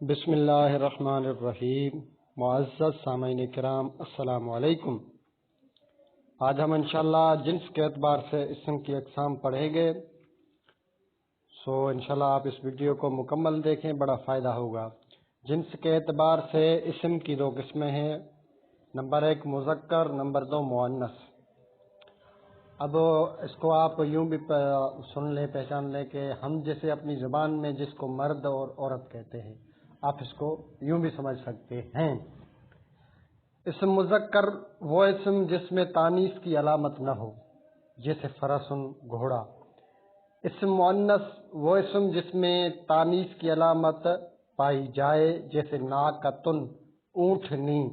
بسم اللہ الرحمن الرحیم۔ معزز سامعین کرام، السلام علیکم۔ آج ہم انشاءاللہ جنس کے اعتبار سے اسم کی اقسام پڑھیں گے، انشاءاللہ آپ اس ویڈیو کو مکمل دیکھیں، بڑا فائدہ ہوگا۔ جنس کے اعتبار سے اسم کی دو قسمیں ہیں، نمبر 1 مذکر، نمبر 2 مؤنث۔ اب اس کو آپ یوں بھی سن لیں، پہچان لیں کہ ہم جیسے اپنی زبان میں جس کو مرد اور عورت کہتے ہیں، آپ اس کو یوں بھی سمجھ سکتے ہیں۔ اسم مذکر وہ اسم جس میں تانیث کی علامت نہ ہو، جیسے فرسن، گھوڑا۔ اسم مؤنث وہ اسم جس میں تانیث کی علامت پائی جائے، جیسے ناقۃ، اونٹنی۔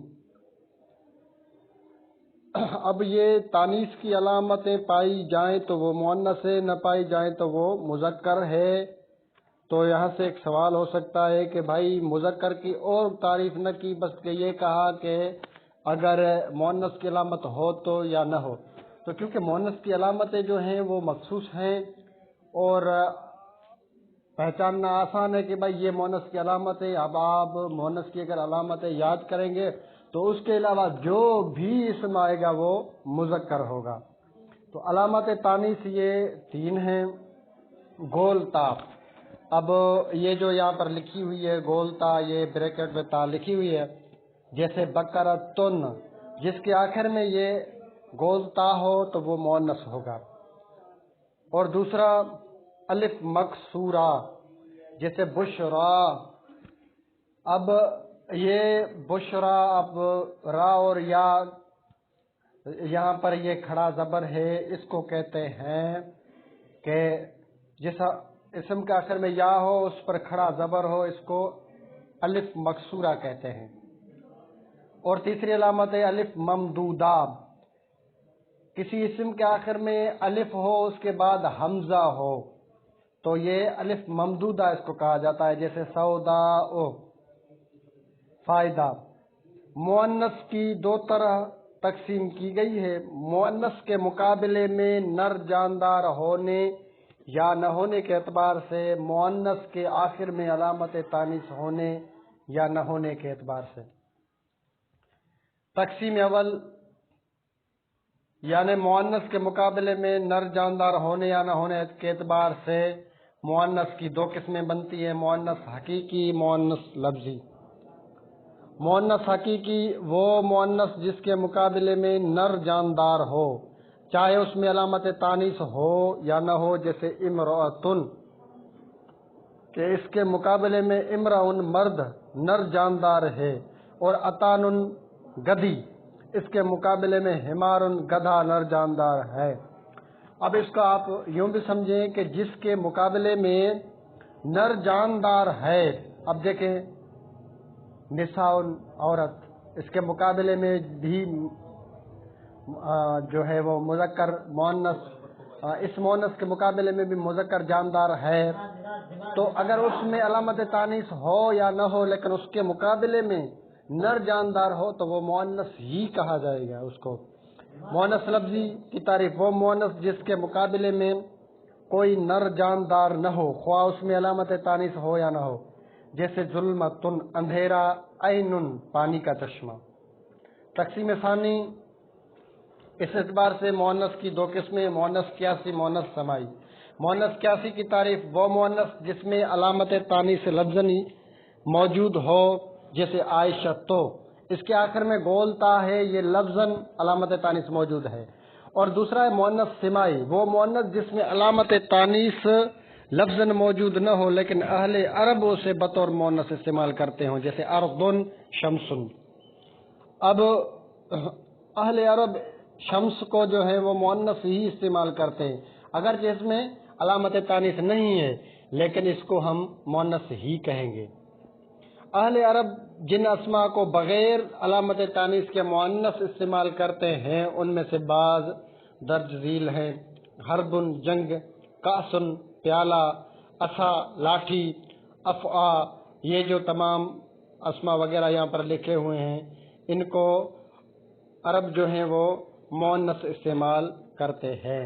اب یہ تانیث کی علامتیں پائی جائیں تو وہ مؤنث ہے، نہ پائی جائیں تو وہ مذکر ہے۔ تو یہاں سے ایک سوال ہو سکتا ہے کہ بھائی مذکر کی اور تعریف نہ کی، بس کہ یہ کہا کہ اگر مؤنث کی علامت ہو تو یا نہ ہو۔ تو کیونکہ مؤنث کی علامتیں جو ہیں وہ مخصوص ہیں اور پہچاننا آسان ہے کہ بھائی یہ مؤنث کی علامت ہے۔ اب آپ مؤنث کی اگر علامتیں یاد کریں گے تو اس کے علاوہ جو بھی اسم آئے گا وہ مذکر ہوگا۔ تو علامت تانیث یہ 3 ہیں۔ گول تا، اب یہ جو یہاں پر لکھی ہوئی ہے گول تا، یہ بریکٹ میں تا لکھی ہوئی ہے، جیسے بقرۃن، جس کے آخر میں یہ گول تا ہو تو وہ مؤنث ہوگا۔ اور دوسرا الف مکسورہ، جیسے بشرا۔ اب یہ بشرا، اب را اور یا، یہاں پر یہ کھڑا زبر ہے، اس کو کہتے ہیں کہ جیسا اسم کے آخر میں یا ہو، اس پر کھڑا زبر ہو، اس کو الف مکسورہ کہتے ہیں۔ اور تیسری علامت ہے الف ممدودہ، کسی اسم کے آخر میں الف ہو، اس کے بعد حمزہ ہو تو یہ الف ممدودہ اس کو کہا جاتا ہے، جیسے سوداء، فائدہ۔ مؤنث کی 2 طرح تقسیم کی گئی ہے۔ مؤنث کے مقابلے میں نر جاندار ہونے یا نہ ہونے کے اعتبار سے، مؤنث کے آخر میں علامت تانیث ہونے یا نہ ہونے کے اعتبار سے۔ تقسیم اول، یعنی مؤنث کے مقابلے میں نر جاندار ہونے یا نہ ہونے کے اعتبار سے مؤنث کی 2 قسمیں بنتی ہیں، مؤنث حقیقی، مؤنث لفظی۔ مؤنث حقیقی وہ مؤنث جس کے مقابلے میں نر جاندار ہو، چاہے اس میں علامت تانیث ہو یا نہ ہو، جیسے امرأۃن، کہ اس کے مقابلے میں امرأۃ مرد نر جاندار ہے، اور اتان گدھی، اس کے مقابلے میں حمار گدھا نر جاندار ہے۔ اب اس کو آپ یوں بھی سمجھیں کہ جس کے مقابلے میں نر جاندار ہے، اب دیکھیں نساء عورت، اس کے مقابلے میں بھی جو ہے وہ مذکر مؤنث، اس مؤنث کے مقابلے میں بھی مذکر جاندار ہے، تو اگر اس میں علامت تانیث ہو یا نہ ہو لیکن اس کے مقابلے میں نر جاندار ہو تو وہ مؤنث ہی کہا جائے گا اس کو۔ مؤنث لفظی کی تعریف، وہ مؤنث جس کے مقابلے میں کوئی نر جاندار نہ ہو، خواہ اس میں علامت تانیث ہو یا نہ ہو، جیسے ظلمتن، اندھیرا، عینن، پانی کا چشمہ۔ تقسیم ثانی، اس اعتبار سے مؤنث کی 2 قسمیں، مؤنث قیاسی، مؤنث سماعی۔ مؤنث قیاسی کی تعریف، وہ مؤنث جس میں علامت تانیث لفظاً موجود ہو، جیسے عائشۃ، اس کے آخر میں گول تا ہے، یہ لفظاً علامت تانیث موجود ہے۔ اور دوسرا ہے مؤنث سماعی، وہ مؤنث جس میں علامت تانیث لفظاً موجود نہ ہو لیکن اہل عرب اسے بطور مؤنث استعمال کرتے ہوں، جیسے ارضن، شمسن۔ اب اہل عرب شمس کو جو ہے وہ مؤنث ہی استعمال کرتے ہیں، اگرچہ اس میں علامت تانیث نہیں ہے لیکن اس کو ہم مؤنث ہی کہیں گے۔ اہل عرب جن اسماء کو بغیر علامت تانیث کے مؤنث استعمال کرتے ہیں ان میں سے بعض درج ذیل ہیں: حربن، جنگ، کاسن، پیالہ، عصا، لاٹھی، افعا۔ یہ جو تمام اسماء وغیرہ یہاں پر لکھے ہوئے ہیں، ان کو عرب جو ہیں وہ مؤنث استعمال کرتے ہیں۔